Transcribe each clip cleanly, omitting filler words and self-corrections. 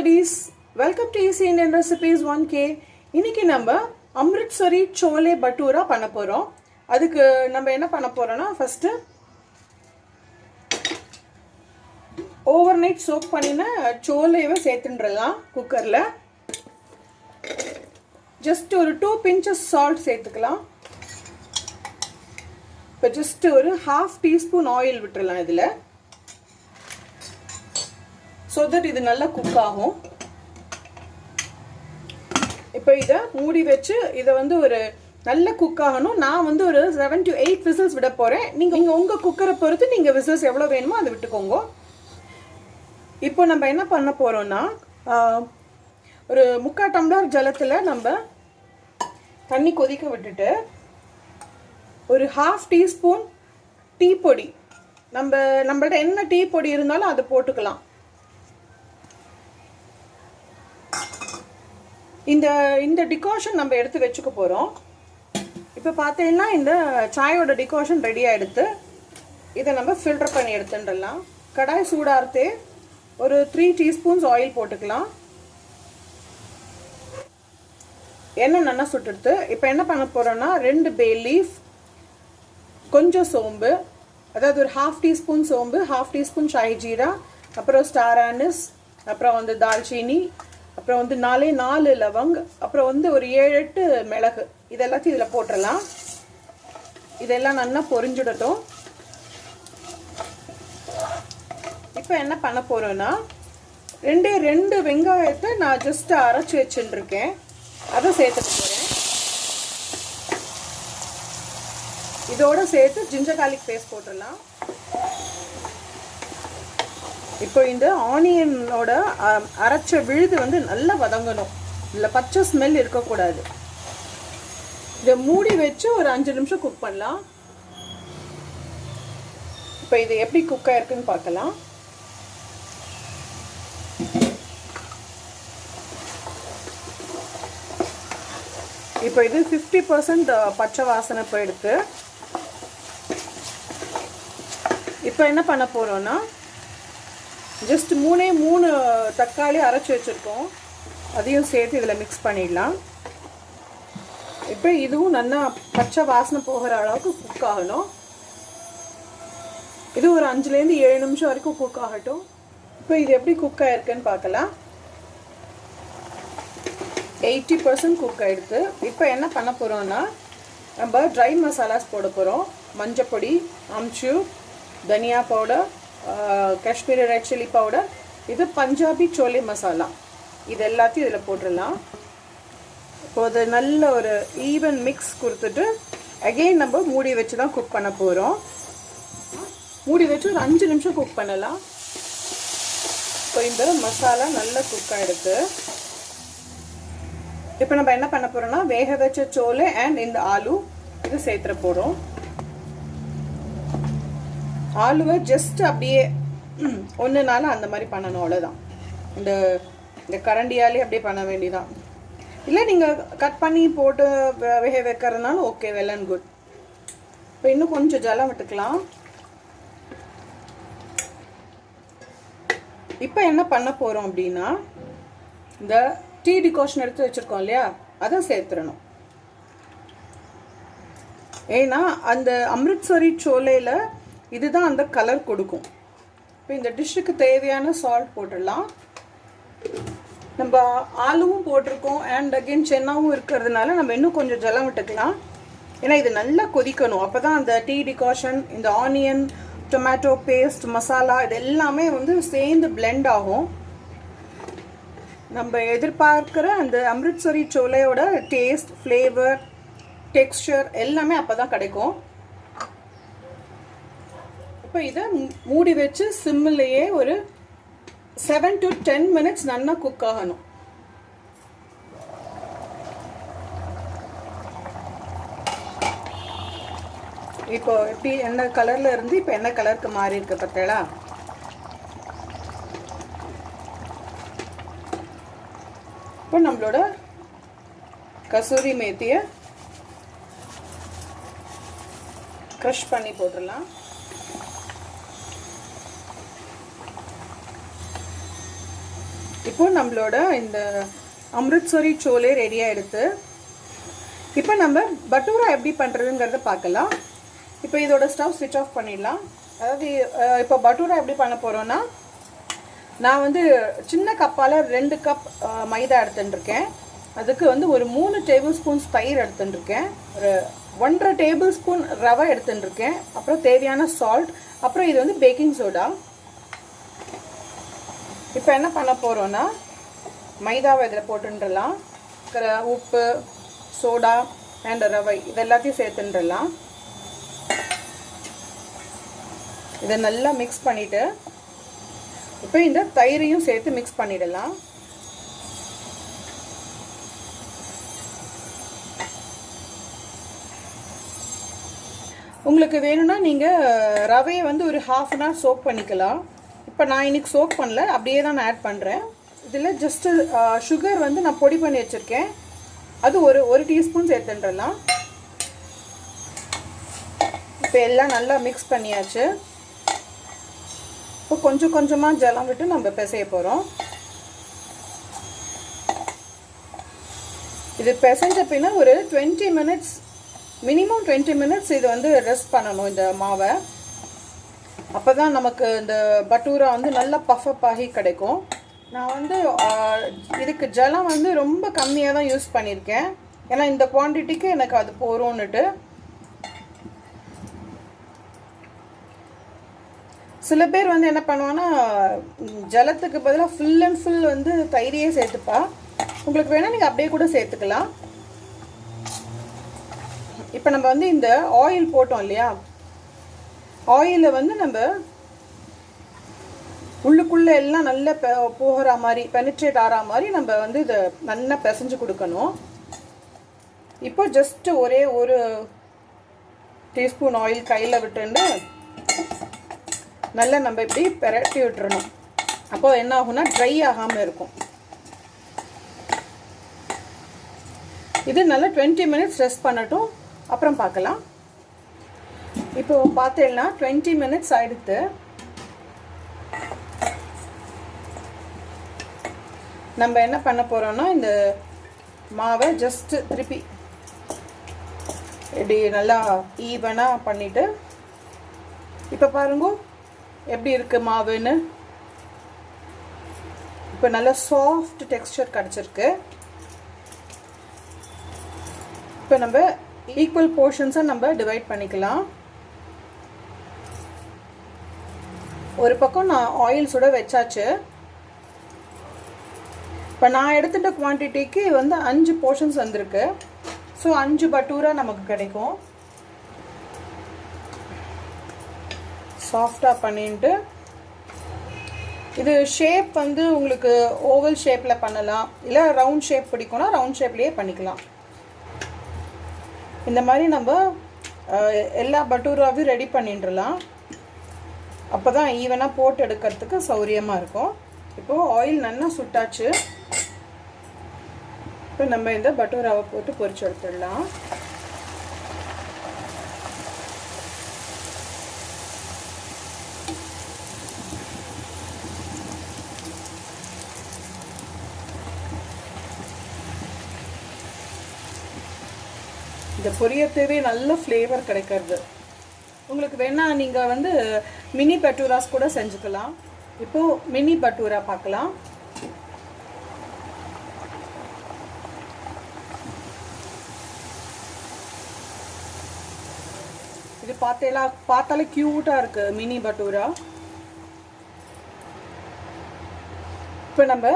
foodies, welcome to Easy Indian Recipes 1K. இன்னைக்கு நம்ம Amritsari Chole Bhature பண்ண போறோம். அதுக்கு நம்ம என்ன பண்ண போறோம்னா first overnight soak பண்ணின சோலையை சேர்த்துன்றலாம் குக்கர்ல. just ஒரு 2 pinches salt சேர்த்துக்கலாம். இப்போ just ஒரு half teaspoon oil விட்டுறலாம் இதுல. so that இது நல்லா குக் ஆகும். இப்போ இத மூடி வெச்சு இத வந்து ஒரு நல்ல குக் ஆகணும். நான் வந்து ஒரு 7 to 8 whistles விட போறேன். நீங்க உங்க குக்கரை பொறுத்து நீங்க whistles எவ்வளவு வேணுமோ அதை விட்டுக்கோங்க. இப்போ நம்ம என்ன பண்ண போறோம்னா ஒரு 3/4 டம்ளர் ஜலத்துல நம்ம தண்ணி கொதிக்க விட்டுட்டு ஒரு half teaspoon டீ பொடி நம்மள்ட்ட என்ன டீ பொடி இருந்தாலும் அதை போட்டுக்கலாம். இந்த டிகாஷன் நம்ம எடுத்து வெச்சுக்க போறோம். இப்போ பாத்தீங்கன்னா இந்த சாயோட டிகாஷன் ரெடி ஆயிடுது. இத நம்ம ஃபில்டர் பண்ணி எடுத்துடலாம். கடாய் சூடாறதே ஒரு 3 டீஸ்பூன்ஸ் ஆயில் போட்டுக்கலாம். எண்ணெய் நல்லா சுட்டுடுது. இப்போ என்ன பண்ண போறோம்னா 2 பே லீஃப், கொஞ்சம் சோம்பு, அதாவது ஒரு half டீஸ்பூன் சோம்பு, half டீஸ்பூன் சாய் ஜீரா, அப்புறம் ஸ்டார் anise, அப்புறம் வந்து dalchini, அப்புறம் வந்து 4 lavang, அப்புறம் வந்து ஒரு 7-8 மிளகு. இதெல்லாம் இதல போட்றலாம். இதெல்லாம் நல்லா பொரிஞ்சிடட்டும். இப்போ என்ன பண்ண போறோம்னா ரெண்டு வெங்காயத்தை நான் ஜஸ்ட் அரைச்சு வெச்சிருக்கேன். அதை சேர்த்துக்க போறேன். இதோட சேர்த்து ginger garlic paste போட்றலாம். இப்போ இந்த ஆனியனோட அரைச்ச விழுது வந்து நல்லா வதங்கணும். இல்ல பச்சை ஸ்மெல் இருக்க கூடாது. இத மூடி வெச்சு ஒரு 5 நிமிஷம் குக் பண்ணலாம். இப்போ இது எப்படி குக் ஆயிருக்குன்னு பார்க்கலாம். இப்போ இது 50% பச்சை வாசனை போயிடுது. இப்போ என்ன பண்ண போறோம்னா just 3 தக்காளி அரைச்சு வச்சிருக்கோம். அதையும் சேர்த்து இதல mix பண்ணிடலாம். இப்போ இதுவும் நல்லா பச்சை வாசனை போகிற அளவுக்கு குக் ஆகணும். இது ஒரு 5 ல இருந்து 7 நிமிஷம் வரைக்கும் குக் ஆகட்டும். இப்போ இது எப்படி குக் ஆயிருக்குன்னு பார்க்கலாம். 80% குக் ஆயிடுது. இப்போ என்ன பண்ண போறோம்னா நம்ம dry masalas போட போறோம். மஞ்சள் பொடி, amchur, daniya powder, Kashmiri red chilli powder, இது பஞ்சாபி சோலே மசாலா. இது எல்லாத்தையும் இதல போட்றலாம். இப்போ அது நல்ல ஒரு ஈவன் மிக்ஸ் கொடுத்துட்டு again நம்ம மூடி வெச்சு தான் குக் பண்ண போறோம். மூடி வெச்சு ஒரு 5 நிமிஷம் குக் பண்ணலாம். இப்போ இந்த மசாலா நல்லா குக் ஆயிடுது. இப்போ நம்ம என்ன பண்ண போறோம்னா வேக வெச்ச சோலே and இந்த ஆலு இது சேர்த்துற போறோம். ஆலுவை ஜஸ்ட் அப்படியே ஒண்ணுனால அந்த மாதிரி பண்ணணும். அவ்வளவுதான். இந்த கரண்டியாலே அப்படியே பண்ண வேண்டியதான். இல்ல நீங்க கட் பண்ணி போட்டு வேக வைக்கிறதுனால ஓகே, வெல் அண்ட் குட். இப்போ இன்னும் கொஞ்சம் ஜலம் விட்டுக்கலாம். இப்போ என்ன பண்ண போறோம் அப்படின்னா இந்த டீ டிகாஷன் எடுத்து வச்சிருக்கோம் இல்லையா, அதை சேர்த்துறணும். ஏன்னா அந்த அம்ரித்சரி சோலையில இதுதான் அந்த கலர் கொடுக்கும். இப்போ இந்த டிஷ்ஷுக்கு தேவையான சால்ட் போட்டுடலாம். நம்ம ஆலுவும் போட்டிருக்கோம் அண்ட் அகைன் சென்னாவும் இருக்கிறதுனால நம்ம இன்னும் கொஞ்சம் ஜலம் விட்டுக்கலாம். ஏன்னா இது நல்லா கொதிக்கணும். அப்பதான் அந்த டீ டிகாஷன், இந்த ஆனியன், டொமேட்டோ பேஸ்ட், மசாலா இது எல்லாமே வந்து சேர்ந்து பிளெண்ட் ஆகும். நம்ம எதிர்பார்க்கிற அந்த அம்ரித்சரி சோலையோட டேஸ்ட், ஃப்ளேவர், டெக்ஸ்சர் எல்லாமே அப்பதான் கிடைக்கும். இப்போ இத மூடி வெச்சு சிம்மிலேயே ஒரு 7 to 10 minutes நல்லா குக் ஆகணும். இப்போ எப்படி என்ன கலர்ல இருந்து இப்போ என்ன கலருக்கு மாறி இருக்கு பார்த்தீங்களா? இப்போ நம்மளோட கசூரி மேத்தியை க்ரஷ் பண்ணி போட்டுடலாம். இப்போ நம்மளோட இந்த அம்ரித்சரி சோலே ரெடி ஆயிடுது. இப்போ நம்ம பட்டூரா எப்படி பண்ணுறதுங்கிறத பார்க்கலாம். இப்போ இதோட ஸ்டவ் ஸ்விட்ச் ஆஃப் பண்ணிடலாம். அதாவது இப்போ பட்டூரா எப்படி பண்ண போகிறோன்னா, நான் வந்து சின்ன கப்பால் 2 கப் மைதா எடுத்துட்டுருக்கேன். அதுக்கு வந்து ஒரு 3 டேபிள் ஸ்பூன்ஸ் தயிர் எடுத்துட்டுருக்கேன். ஒரு 1.5 டேபிள் ஸ்பூன் ரவை எடுத்துட்டுருக்கேன். அப்புறம் தேவையான சால்ட், அப்புறம் இது வந்து பேக்கிங் சோடா. இப்போ என்ன பண்ண போகிறோன்னா, மைதாவை இதில் போட்டுடலாம். உப்பு, சோடா அண்ட் ரவை இது எல்லாத்தையும் சேர்த்துடலாம். இதை நல்லா மிக்ஸ் பண்ணிவிட்டு இப்போ இந்த தயிரையும் சேர்த்து மிக்ஸ் பண்ணிடலாம். உங்களுக்கு வேணும்னா நீங்கள் ரவையை வந்து ஒரு 1/2 hour சோக் பண்ணிக்கலாம். இப்போ நான் இன்றைக்கி சோக் பண்ணல, அப்படியே தான் நான் ஆட் பண்ணுறேன். இதில் ஜஸ்ட்டு சுகர் வந்து நான் பொடி பண்ணி வச்சுருக்கேன். அது ஒரு டீஸ்பூன் சேர்த்துடலாம். இப்போ எல்லாம் நல்லா மிக்ஸ் பண்ணியாச்சு. இப்போ கொஞ்சம் கொஞ்சமாக ஜலம் விட்டு நம்ம பிசைய போகிறோம். இது பிசைஞ்ச பின்னா ஒரு 20 minutes, மினிமம் 20 minutes இது வந்து ரெஸ்ட் பண்ணணும் இந்த மாவை. அப்போ தான் நமக்கு இந்த பட்டூரா வந்து நல்லா பஃப் ஆகி கிடைக்கும். நான் வந்து இதுக்கு ஜலம் வந்து ரொம்ப கம்மியாக தான் யூஸ் பண்ணியிருக்கேன். ஏன்னா இந்த குவான்டிட்டிக்கு எனக்கு அது போகிறோன்னுட்டு. சில பேர் வந்து என்ன பண்ணுவாங்கன்னா, ஜலத்துக்கு பதிலாக ஃபுல் அண்ட் ஃபுல் வந்து தயிரையே சேர்த்துப்பா. உங்களுக்கு வேணால் நீங்கள் அப்படியே கூட சேர்த்துக்கலாம். இப்போ நம்ம வந்து இந்த ஆயில் போட்டோம் இல்லையா, ஆயிலை வந்து நம்ம உள்ளுக்குள்ளே எல்லாம் நல்லா போகிற மாதிரி, பெனிட்ரேட் ஆகிற மாதிரி நம்ம வந்து இதை நல்லா பிசைஞ்சு கொடுக்கணும். இப்போ ஜஸ்ட்டு ஒரு டீஸ்பூன் ஆயில் கையில் விட்டுண்டு நல்லா நம்ம இப்படி பெரட்டி விட்டுறணும். அப்போ என்ன ஆகும்னா ட்ரை ஆகாமல் இருக்கும். இது நல்லா 20 minutes ரெஸ்ட் பண்ணட்டும், அப்புறம் பார்க்கலாம். இப்போ பார்த்தேன்னா 20 minutes ஆகிடுத்து. நம்ம என்ன பண்ண போகிறோன்னா, இந்த மாவை ஜஸ்ட்டு திருப்பி இப்படி நல்லா ஈவனாக பண்ணிவிட்டு, இப்போ பாருங்க எப்படி இருக்குது மாவுன்னு. இப்போ நல்லா சாஃப்ட் டெக்ஸ்சர் கிடச்சிருக்கு. இப்போ நம்ம ஈக்குவல் போர்ஷன்ஸை நம்ம டிவைட் பண்ணிக்கலாம். ஒரு பக்கம் நான் ஆயில் சுட வச்சாச்சு. இப்போ நான் எடுத்துட்ட குவான்டிட்டிக்கு வந்து 5 போர்ஷன்ஸ் வந்திருக்கு. ஸோ 5 பட்டூரா நமக்கு கிடைக்கும். சாஃப்டாக பண்ணிட்டு இது ஷேப் வந்து உங்களுக்கு ஓவல் ஷேப்பில் பண்ணலாம், இல்லை ரவுண்ட் ஷேப் பிடிக்கும்னா ரவுண்ட் ஷேப்லேயே பண்ணிக்கலாம். இந்த மாதிரி நம்ம எல்லா பட்டூராவையும் ரெடி பண்ணிடலாம். அப்போ தான் ஈவனாக போட்டு எடுக்கிறதுக்கு சௌரியமாக இருக்கும். இப்போது ஆயில் நல்லா சுட்டாச்சு. இப்போ நம்ம இந்த பட்டூராவை போட்டு பொரிச்சு எடுத்துடலாம். இந்த பொரியத்தவே நல்ல ஃப்ளேவர் கிடைக்கிறது. உங்களுக்கு வேணால் நீங்கள் வந்து மினி பட்டூராஸ் கூட செஞ்சுக்கலாம். இப்போது மினி பட்டூரா பார்க்கலாம். இது பார்த்தாலே க்யூட்டாக இருக்குது மினி பட்டூரா. இப்போ நம்ம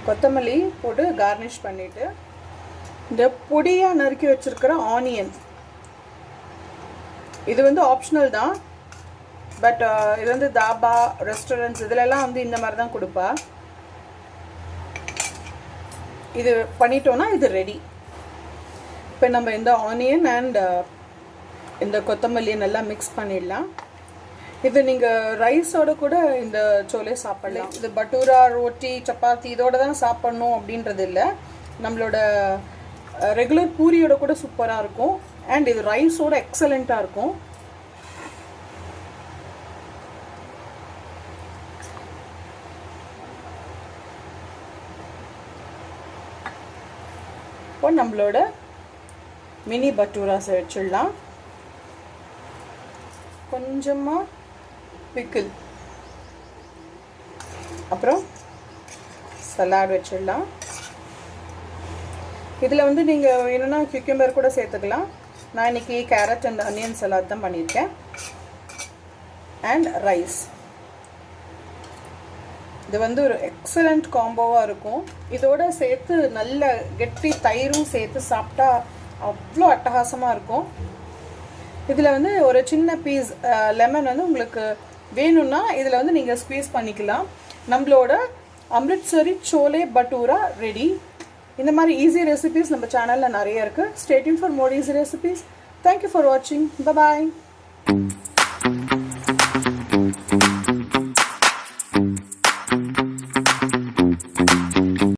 கொத்தமல்லி போட்டு கார்னிஷ் பண்ணிவிட்டு, இந்த பொடியாக நறுக்கி வச்சுருக்கிற ஆனியன், இது வந்து ஆப்ஷனல் தான். பட் இது வந்து தாபா ரெஸ்டாரண்ட்ஸ் இதிலெல்லாம் வந்து இந்த மாதிரி தான் கொடுப்பா. இது பண்ணிட்டோன்னா இது ரெடி. இப்போ நம்ம இந்த ஆனியன் அண்ட் இந்த கொத்தமல்லியை நல்லா மிக்ஸ் பண்ணிடலாம். இது நீங்கள் ரைஸோட கூட இந்த சோலே சாப்பிடலாம். இது பட்டூரா, ரோட்டி, சப்பாத்தி இதோட தான் சாப்பிட்ணும் அப்படின்றது இல்லை. நம்மளோட ரெகுலர் பூரியோட கூட சூப்பராக இருக்கும். அண்ட் இது ரைஸோட எக்ஸலண்ட்டாக இருக்கும். இப்போ நம்மளோட மினி பட்டூராஸ் வச்சிடலாம். கொஞ்சமாக பிக்கிள், அப்புறம் சலாட் வச்சிடலாம். இதில் வந்து நீங்கள் வேணும்னா கியூக்கம்பர் கூட சேர்த்துக்கலாம். நான் இன்றைக்கி கேரட் அண்ட் அனியன் சலாட் தான் பண்ணியிருக்கேன். And rise. இது வந்து ஒரு எக்ஸலண்ட் காம்போவாக இருக்கும். இதோட சேர்த்து நல்ல கெட்டி தயிரும் சேர்த்து சாப்பிட்டா அவ்வளோ அட்டகாசமாக இருக்கும். இதில் வந்து ஒரு சின்ன பீஸ் லெமன் வந்து உங்களுக்கு வேணும்னா இதில் வந்து நீங்கள் ஸ்குவீஸ் பண்ணிக்கலாம். நம்மளோட அம்ரிட்சரி சோலே பட்டூரா ரெடி. இந்த மாதிரி ஈஸி ரெசிபீஸ் நம்ம சேனலில் நிறைய இருக்குது. Stay tune for more easy recipes. Thank you for வாட்சிங். பை பாய்.